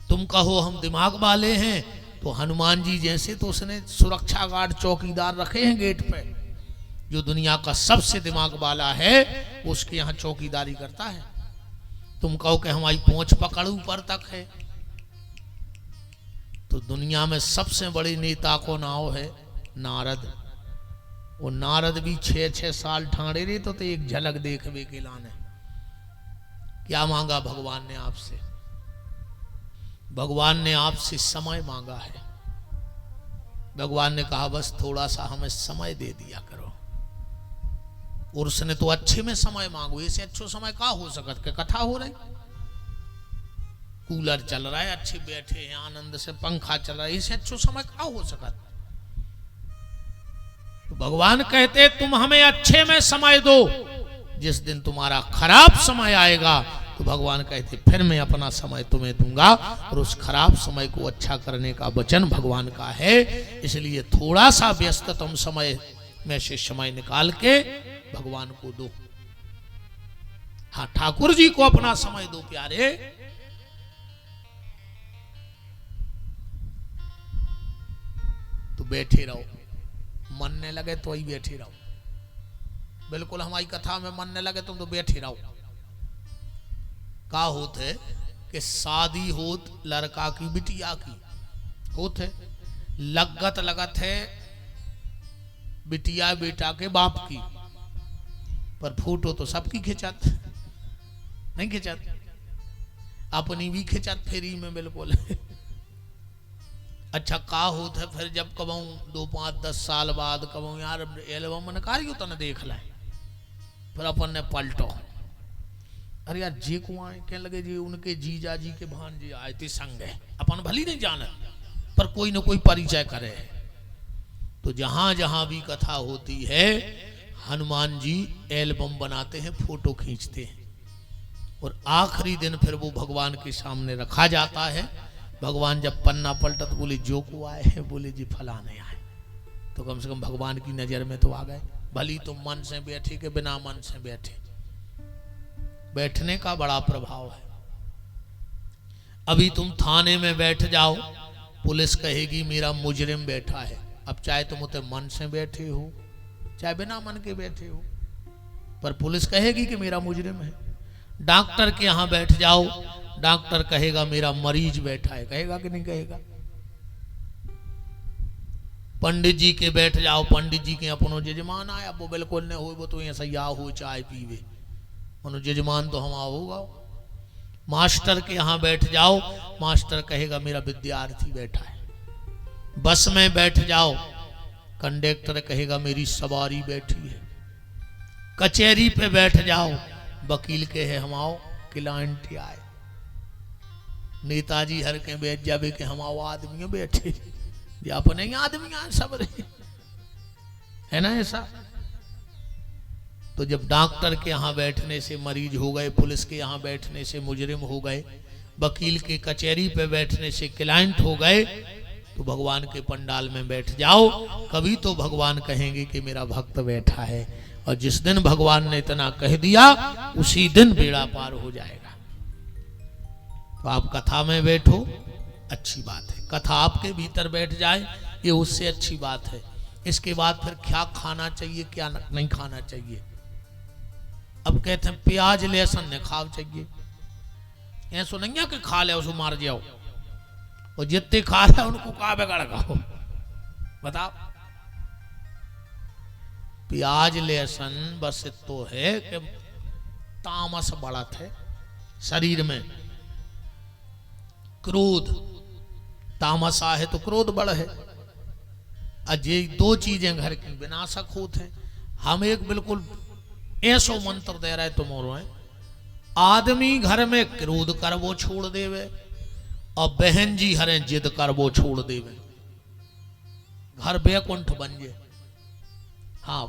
तुम कहो हम दिमाग वाले हैं, तो हनुमान जी जैसे तो उसने सुरक्षा गार्ड चौकीदार रखे हैं गेट पे। जो दुनिया का सबसे दिमाग वाला है उसके यहां चौकीदारी करता है। तुम कहो कि हमारी पहुंच पकड़ ऊपर तक है, तो दुनिया में सबसे बड़े नेता को नाम है नारद। वो नारद भी 6-6 साल ठाणे रहे तो एक झलक देखवे के लाने। क्या मांगा भगवान ने आपसे? भगवान ने आपसे समय मांगा है। भगवान ने कहा बस थोड़ा सा हमें समय दे दिया करो। और उसने तो अच्छे में समय मांगो, इससे अच्छो समय का हो सकत के कथा हो रही, कूलर चल रहा है, अच्छे बैठे हैं आनंद से, पंखा चल रहा है, इससे अच्छो समय का हो सकत। तो भगवान कहते तुम हमें अच्छे में समय दो, जिस दिन तुम्हारा खराब समय आएगा तो भगवान कहते फिर मैं अपना समय तुम्हें दूंगा। और उस खराब समय को अच्छा करने का वचन भगवान का है। इसलिए थोड़ा सा व्यस्ततम समय में से समय निकाल के भगवान को दो। हाँ, ठाकुर जी को अपना समय दो प्यारे। तो बैठे रहो, मन न लगे तो ही बैठे रहो। बिल्कुल हमारी कथा में मन न लगे तुम तो बैठे रहो। का होत है कि शादी होत लड़का की बिटिया की होत है, लगत है बिटिया बेटा के बाप की, पर फोटो तो सबकी खिंचत नहीं खिंचत, अपनी भी खिंचत फेरी में बिल्कुल। अच्छा का होता है फिर जब कबूं 2-5-10 साल बाद कबूं यार एल्बम निकालियो तो न देख लें, फिर अपन ने पलटो अरे यार जी को आए क्या लगे जी उनके जीजा जी के भांजे आए थे संग है, अपन भली नहीं जाने पर कोई न कोई परिचय करे। तो जहां जहां भी कथा होती है हनुमान जी एल्बम बनाते हैं, फोटो खींचते हैं और आखिरी दिन फिर वो भगवान के सामने रखा जाता है। भगवान जब पन्ना पलटा तो बोले जो को आए हैं, बोले जी फलाने आए, तो कम से कम भगवान की नजर में तो आ गए। भली तुम मन से बैठे के बिना मन से बैठे, बैठने का बड़ा प्रभाव है। अभी तुम थाने में बैठ जाओ, पुलिस कहेगी मेरा मुजरिम बैठा है। अब चाहे तुम उते मन से बैठे हो चाहे बिना मन के बैठे हो, पर पुलिस कहेगी कि मेरा मुजरिम है। डॉक्टर के यहां बैठ जाओ, डॉक्टर कहेगा मेरा मरीज बैठा है, कहेगा कि नहीं कहेगा। पंडित जी के बैठ जाओ, पंडित जी के अपनो जजमान आया, वो बिल्कुल नहीं हो, वो तो ऐसा या हो चाय पीवे, मनो जजमान तो हम होगा। मास्टर के यहां बैठ जाओ, मास्टर कहेगा मेरा विद्यार्थी बैठा है। बस में बैठ जाओ, कंडक्टर कहेगा मेरी सवारी बैठी है। कचहरी पे बैठ जाओ, वकील कहे हम आओ क्लाइंट आए। नेताजी हर के बैठ जावे कि हम आओ आदमी बैठे, ये अपने ही आदमी सब रहे, है ना ऐसा। तो जब डॉक्टर के यहाँ बैठने से मरीज हो गए, पुलिस के यहाँ बैठने से मुजरिम हो गए, वकील के कचहरी पे बैठने से क्लाइंट हो गए तो भगवान के पंडाल में बैठ जाओ, कभी तो भगवान कहेंगे कि मेरा भक्त बैठा है। और जिस दिन भगवान ने इतना कह दिया उसी दिन बेड़ा पार हो जाएगा। तो आप कथा में बैठो, अच्छी बात है, कथा आपके भीतर बैठ जाए ये उससे अच्छी बात है। इसके बाद फिर क्या खाना चाहिए क्या नहीं खाना चाहिए। अब कहते हैं प्याज लहसुन ने खाव चाहिए, ऐसा नहीं है कि खा ले उसको मार जाओ, और जितने खा रहे उनको का बिगड़ खाओ। बताओ, प्याज लहसुन बस तो है कि तामस बढ़त है शरीर में, क्रोध, तामसा है तो क्रोध बढ़ है। अजय दो चीजें घर की विनाशक होते हैं। हम एक बिल्कुल ऐसो मंत्र दे रहे तुम और आदमी घर में क्रोध कर वो छोड़ देवे, और बहन जी हरे जिद कर वो छोड़ देवे, घर बैकुंठ बन जाए। हाँ,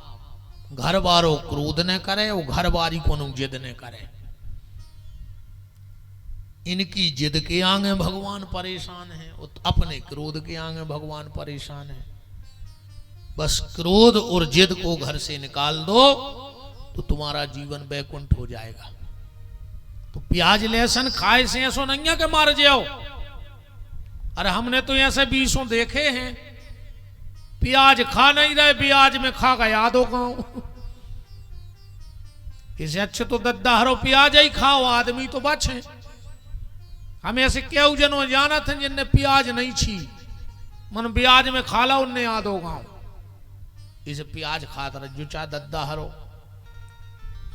घर वालों क्रोध न करे और घर वाली को जिद न करे। इनकी जिद के आगे भगवान परेशान है, अपने क्रोध के आगे भगवान परेशान है। बस क्रोध और जिद को घर से निकाल दो तो तुम्हारा जीवन बैकुंठ हो जाएगा। तो प्याज लहसुन खाए से ऐसा नहीं है कि मार जाओ। अरे हमने तो ऐसे 20 देखे हैं, प्याज खा नहीं रहे, प्याज में खा गया दो गाँव। इसे अच्छे तो दद्दा हरो प्याज ही खाओ, आदमी तो बचे। हम ऐसे क्यों जनों जाना थे जिनने प्याज नहीं छी, मन प्याज में खा ला उनने आदो गाँव। इसे प्याज खाता रहे जो चाहे दद्दा हरो,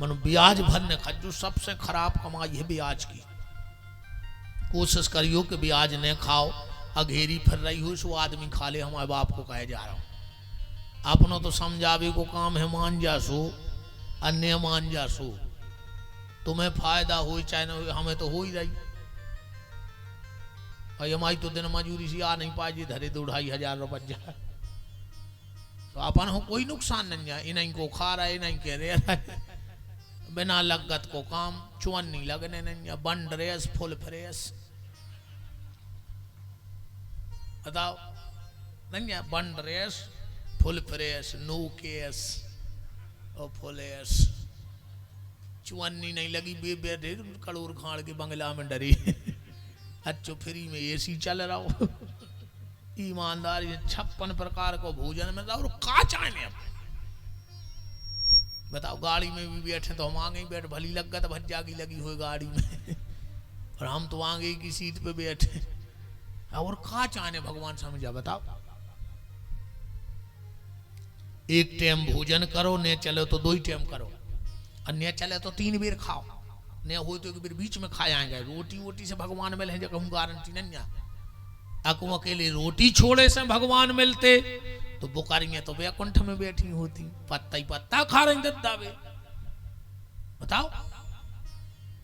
मन ब्याज भरने का जो सबसे खराब कमाई है ब्याज की। कोशिश करियो कि ब्याज न खाओ, अघेरी फिर रही हो सो आदमी खा ले। हमारे बाप को कहे जा रहा हूं, अपनो तो समझावे को काम है, मान जासो अन्य मान जासो, तुम्हें फायदा हो चाहे न हो, हमें तो हो ही रही। और हमारी तो दिन मजूरी से आ नहीं पाए, धरे 2-2.5 रुपया, तो अपन हो कोई नुकसान नहीं है। इन्हीं को खा रहा है, इन्हीं कह रहे बिना लगत को काम, चुअन्नी लगने नहीं, बन रेस फुल फ्रेस। बताओ, नहीं है बन रेस फुल फ्रेस, नो केस और फुलेस। चुअन्नी नहीं लगी, बैठे कड़ूर खाड़ के बंगला में डरी। अच्छो फ्री में एसी चल रहा हो, ईमानदारी 56 प्रकार को भोजन में और का चाहे। बताओ, गाड़ी में भी बैठे तो हम आगे ही बैठ, भली लगत भज्जा की लगी हुई गाड़ी में, और हम तो आगे की सीट पे बैठे, और का चाहे भगवान समझा। बताओ, एक टाइम भोजन करो, ने चले तो 2 टाइम करो, और ने चले तो 3 बेर खाओ, ने हो तो 1 बेर बीच में खा जाएंगे। रोटी वोटी से भगवान मिले जगह हम गारंटी नहीं है। अको अकेले रोटी छोड़े से भगवान मिलते तो बुकारियां तो बैकुंठ में बैठी होती, पत्ता ही पत्ता खा रही दद्दावे। बताओ,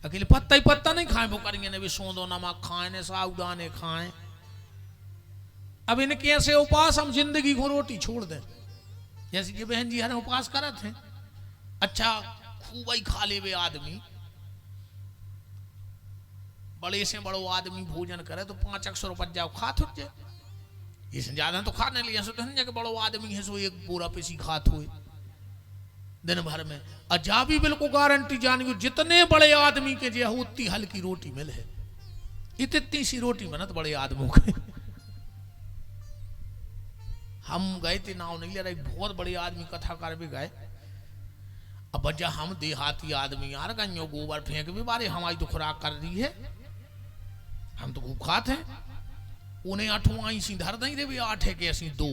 अकेले पत्ता ही पत्ता नहीं खाए, बुकारियां ने भी सौंदो नमक खाए, ने साबुदाने खाए। अब इनके ऐसे उपास हम जिंदगी को रोटी छोड़ दें, जैसे ये बहन जी हमें उपास करत हैं। अच्छा खूब ही खा ले वे आदमी, बड़े से बड़ो आदमी भोजन करे तो 500 रुपया जाओ खा थुक जाए, इससे ज्यादा तो खाने लिया सो तो बड़ो आदमी है सो 1 बोरा पेशी खात हुए दिन भर में। अजा भी बिल्कुल गारंटी जानी, जितने बड़े आदमी के जो उतनी हल्की रोटी मिले है, इतनी सी रोटी बनत बड़े आदमियों के। हम गए थे, नाव नहीं ले रहे, बहुत बड़े आदमी कथाकार भी गए। अब बजा हम देहाती आदमी यार गन्यो गोबर फेंक भी बारे, हमारी तो खुराक कर रही है, हम तो खूब खाते हैं। उन्हें 8वां सी धर नहीं रे 8 है के असी 2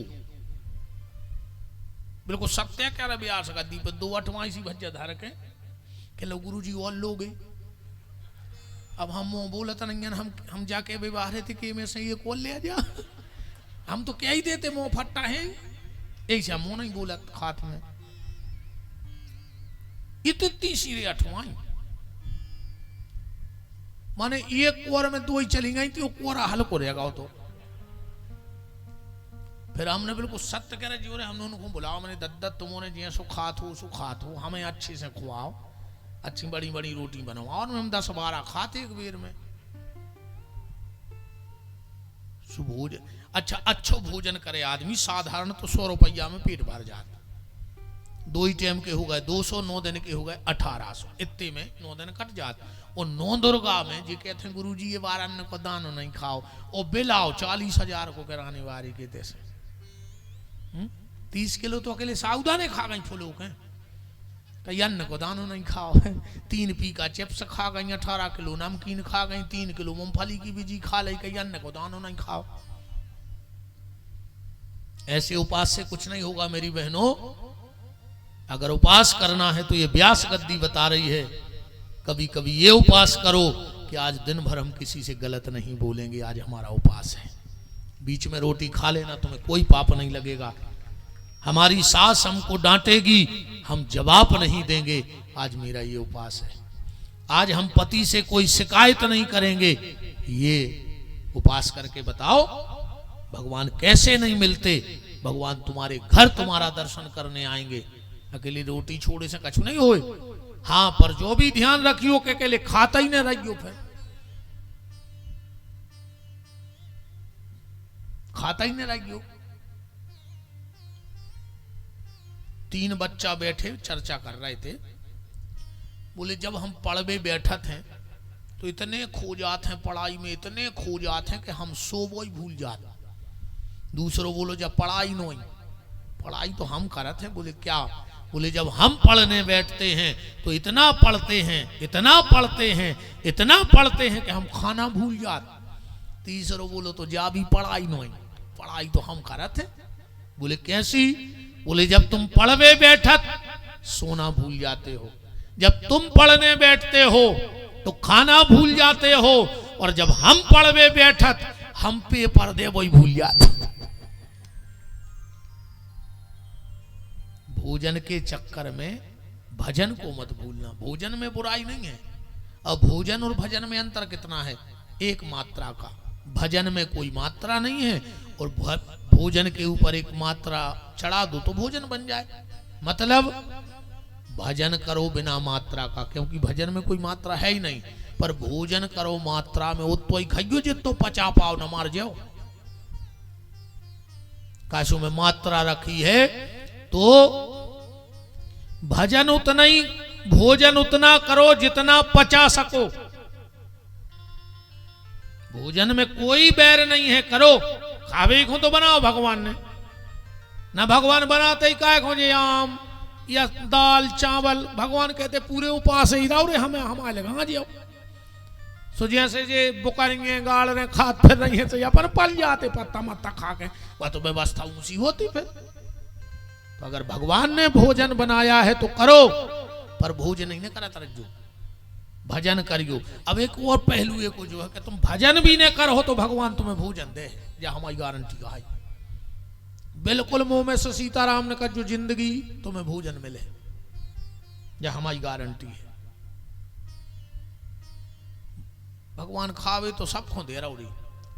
बिल्कुल सत्य कह रहे ब्यास का दीप 2 8वां सी भज्जा धर के लो गुरु जी और लोगे। अब हम बोलत नहीं, हम जाके व्यवहार थे कि में से ये कौन ले जा, हम तो क्या ही देते मुंह फट्टा है, ऐसा मुंह नहीं बोलत हाथ में। इतनी सी 8वां माने 1 कोर में 2 ही चली गई थी, वो कोरा हल को रहेगा तो। फिर हमने बिल्कुल सत्य कह रहे जी, हमने उनको बुलाओ, मैंने दद्दत तुमने जी सो खात हो, हमें अच्छे से खुआओ, अच्छी बड़ी बड़ी रोटी बनवाओ, और हम 10-12 खाते 1 बेर में। सुभोजन, अच्छा अच्छो भोजन करे आदमी साधारण तो 100 रुपया में पेट भर जाता। 2 ही टाइम के हो गए 200, 9 दिन के हो गए 1800, इतने में 9 दिन कट जाते। और 9 दुर्गा में जी कहते हैं गुरु जी ये बार अन्न को दानो नहीं खाओ, और बिल आओ 40,000 को कराने वारी के तैसे 30 किलो तो अकेले साउदाने खा गई फुलो के, कई अन्न को दानो नहीं खाओ। 3 पी का चिप्स खा गई, 18 किलो नमकीन खा गई, 3 किलो मूंगफली की बीजी खा ली, कई अन्न को दानो नहीं खाओ। ऐसे उपास से कुछ नहीं होगा मेरी बहनों। अगर उपास करना है तो ये व्यास गद्दी बता रही है, कभी कभी ये उपास करो कि आज दिन भर हम किसी से गलत नहीं बोलेंगे, आज हमारा उपास है। बीच में रोटी खा लेना, तुम्हें कोई पाप नहीं लगेगा। हमारी सास हमको डांटेगी, हम जवाब नहीं देंगे, आज मेरा ये उपास है। आज हम पति से कोई शिकायत नहीं करेंगे, ये उपास करके बताओ। भगवान कैसे नहीं मिलते, भगवान तुम्हारे घर तुम्हारा दर्शन करने आएंगे। अकेली रोटी छोड़े से कछु नहीं होए। हाँ, पर जो भी ध्यान रखियो के अकेले खाता ही नहीं रहियो, फिर खाता ही नहीं रहियो। 3 बच्चा बैठे चर्चा कर रहे थे, बोले जब हम पढ़वे बैठत हैं तो इतने खो जाते हैं पढ़ाई में, इतने खो जाते हैं कि हम सोबो ही भूल जाते। दूसरों बोलो जब पढ़ाई नहीं, पढ़ाई तो हम करते हैं। बोले क्या? बोले जब हम पढ़ने बैठते हैं तो इतना पढ़ते हैं, इतना पढ़ते हैं, इतना पढ़ते हैं कि हम खाना भूल जाते। तीसरों बोलो तो जा भी पढ़ाई नहीं, पढ़ाई तो हम करते हैं। बोले कैसी? बोले जब तुम पढ़वे बैठत सोना भूल जाते हो, जब तुम पढ़ने बैठते हो तो खाना भूल जाते हो, और जब हम पढ़वे बैठत हम पेपर दे वही भूल जाते। भोजन के चक्कर में भजन को मत भूलना। भोजन में बुराई नहीं है। अब भोजन और भजन में अंतर कितना है? 1 मात्रा का। भजन में कोई मात्रा नहीं है, और भोजन के ऊपर 1 मात्रा चढ़ा दो तो भोजन बन जाए। मतलब भजन करो बिना मात्रा का, क्योंकि भजन में कोई मात्रा है ही नहीं। पर भोजन करो मात्रा में, उतो ही खाइयो जितो पचा पाओ, न मार जाओ। काशू में मात्रा रखी है तो भजन उतना ही, भोजन उतना करो जितना पचा सको। भोजन में कोई बैर नहीं है, करो। खावे को तो बनाओ भगवान ने ना, भगवान बनाते ही काय खोजे आम या दाल चावल। भगवान कहते पूरे उपास ही रहो रे, हमें हमारे लगा जाओ। सो जैसे जे बुकरेंगे गाड़ रहे खाद फिर रही है, तो या पर पल जाते पत्ता मत्ता खा के, वह तो व्यवस्था ऊंची होती। फिर तो अगर भगवान ने भोजन बनाया है तो करो, पर भोजन नहीं करा तरजो, भजन करियो। अब एक और पहलू एक जो है कि तुम भजन भी न करो तो भगवान तुम्हें भोजन दे, या हमारी गारंटी का है। बिल्कुल मुंह में से सीताराम ने कहा जो जिंदगी तुम्हें भोजन मिले, या हमारी गारंटी है। भगवान खावे तो सबको दे रहा उड़ी,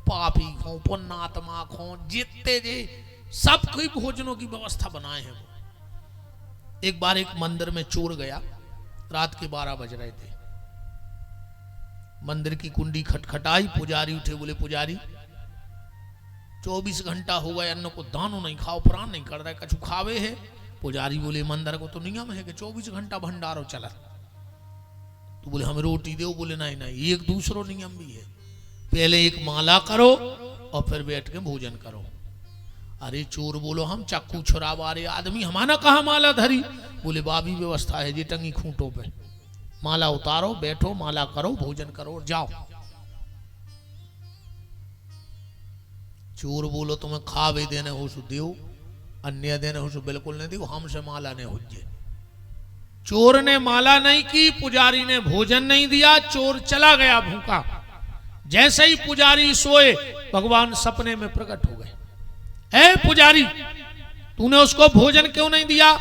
पापी खो पुण्यात्मा खो जितने जे सब कोई भोजनों की व्यवस्था बनाए हैं। एक बार एक मंदिर में चोर गया, रात के 12 बज रहे थे। मंदिर की कुंडी खटखटाई, पुजारी उठे, बोले पुजारी 24 घंटा हो गए अन्न को दानो नहीं खाओ, प्राण नहीं कर रहा है, कछु खावे है। पुजारी बोले मंदिर को तो नियम है कि 24 घंटा भंडारो चला। तो बोले हम रोटी दो। बोले नहीं नहीं, एक दूसरो नियम भी है, पहले एक माला करो और फिर बैठ के भोजन करो। अरे चोर बोलो हम चक्कू छुरावा रहे आदमी, हमारा कहा माला धरी। बोले बाबी व्यवस्था है जी, टंगी खूंटों पे माला उतारो, बैठो, माला करो, भोजन करो और जाओ। चोर बोलो तुम्हें खावे देने हो सु देव, अन्य देने हो सु बिल्कुल नहीं दो, हमसे माला ने हुज्जे। चोर ने माला नहीं की, पुजारी ने भोजन नहीं दिया, चोर चला गया भूखा। जैसे ही पुजारी सोए, भगवान सपने में प्रकट हो गए। ए पुजारी, तूने उसको भोजन क्यों नहीं दिया?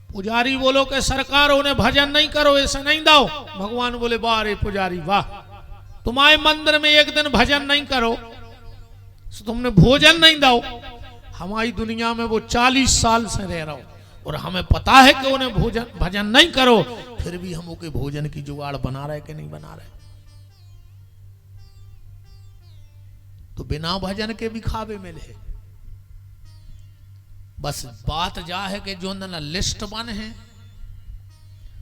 पुजारी बोलो कि सरकार उन्हें भजन नहीं करो, ऐसा नहीं दो। भगवान बोले वाह रे पुजारी वाह, तुम्हारे मंदिर में एक दिन भजन नहीं करो, तुमने भोजन नहीं दो। हमारी दुनिया में वो 40 साल से रह रहा हो, और हमें पता है कि उन्हें भजन नहीं करो, फिर भी हम ओके भोजन की जुगाड़ बना रहे कि नहीं बना रहे। तो बिना भजन के भी खावे मिले। बस बात जा है कि जो न लिस्ट बन है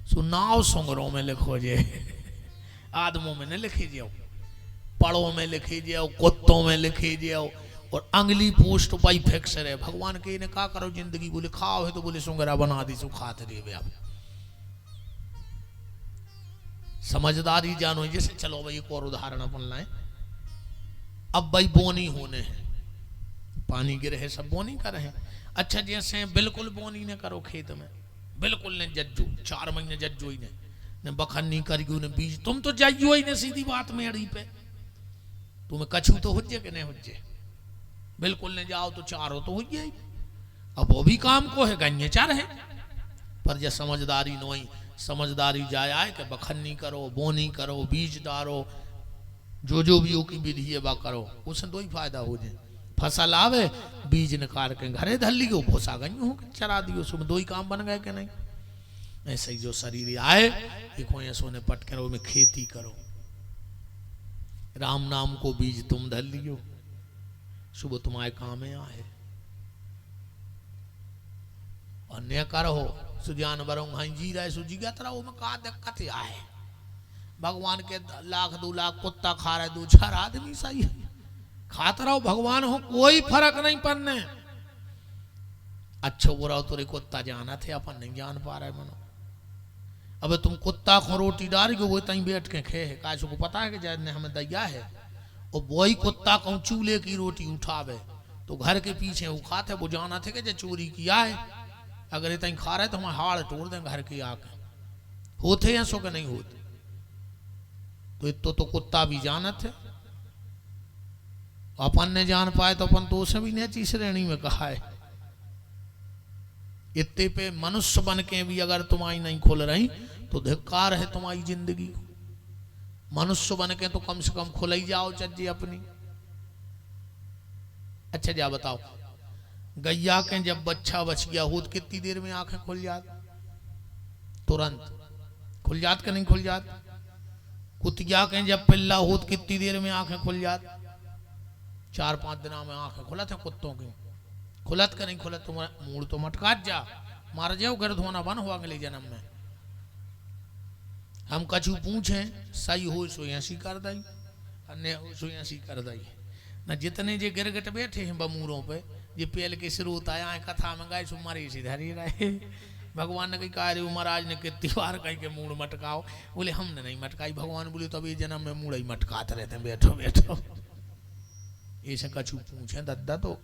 सो नाव सुंगरों में लिखो जे, आदमों में न लिखी जाओ, पड़ों में लिखी जाओ, कुत्तों में लिखी जाओ, और अंगली पोस्ट पाई फिक्स है। भगवान के ने का करो जिंदगी, बोले खाओ है तो बोले सुंगरा बना दी सो खाते रहे। आप समझदारी जानो। जैसे चलो भाई एक और उदाहरण अपन लाए। अब भाई बोनी होने हैं, पानी गिरे है, सब बोनी कर रहे हैं। अच्छा जैसे बिल्कुल बोनी ने करो खेत में, बिल्कुल ने जज्जो, 4 महीने जज्जो ही ने बखन्नी करियो ने बीज, तुम तो जाइयो ही ने सीधी बात में अड़ी पे। तुम्हें कछू तो हुज्जे कि नहीं हुज्जे, बिल्कुल ने जाओ तो चारो तो हुज्जे ही। अब वो भी काम को है, गन्ये चार है, पर जब समझदारी नोई, समझदारी जाए आए कि बखन्नी करो, बोनी करो, बीज डारो, जो भी की विधि है वह करो, उससे दो ही फायदा हो जाए। फसल आवे, बीज निकाल के घरे धर लियो, भूसा गई हो चरा दियो, उसमें दो ही काम बन गए कि नहीं। ऐसे ही जो शरीर आए देखो ऐसो ने पट करो, में खेती करो, राम नाम को बीज तुम धर लियो, सुबह तुम्हारे काम में आए। और न करो सुजान बरो जी रहे सुजीगा तरह में का दिक्कत आए। भगवान के 1 लाख 2 लाख कुत्ता खा रहे, 2-4 आदमी सही है, खाते रहो, भगवान हो, कोई फर्क नहीं पड़ने। अच्छा बुरा तुरे कुत्ता जाना थे, अपन नहीं जान पा रहे मनो। अब तुम कुत्ता को रोटी डाल के वो तई बैठ के खे है, काश को पता है कि जैसे हमें दैया है, और वही कुत्ता को चूल्हे की रोटी उठावे तो घर के पीछे वो खाते, वो जाना थे कि जो चोरी किया है, अगर ये तई खा रहे तो हम हाड़ तोड़ दें घर की आके। होते हैं सो के नहीं होते, तो इतो तो कुत्ता भी जानत है। अपन ने जान पाए तो अपन तो उसे भी नीची श्रेणी में कहा है। इतने पे मनुष्य बन के भी अगर तुम्हारी नहीं खुल रही तो धिक्कार है तुम्हारी जिंदगी। मनुष्य बन के तो कम से कम खुल ही जाओ चज्जे अपनी। अच्छा जा बताओ, गैया के जब बच्चा बच गया हो तो कितनी देर में आंखें खुल जात? तुरंत खुल जात के नहीं खुल जात? कुतिया के जब पिल्ला हो तो कितनी देर में आंखें खुल जात? 4-5 दिनों में आंखें खुलत है कुत्तों की। खुलत के नहीं खुलत, तुम्हारा मूड तो मटकात जा, मार जाओ घर धोना बन हुआ अगले जन्म में। हम कछु पूछे सही हो सो ऐसी कर दई, अन्य हो सो ऐसी कर दई। न जितने जे गिरगट बैठे हैं बमूरों पे, ये पेल के स्रोत आया है कथा में गाय सुमारी सी धरी रहे। भगवान ने कही कहा महाराज ने कितनी बार कहीं के मूड मटकाओ, बोले हमने नहीं मटकाई। भगवान बोले तब ये जन्म में मूड ही मटकाते रहते, बैठो बैठो। ऐसे कछु पूछे दद्दा तो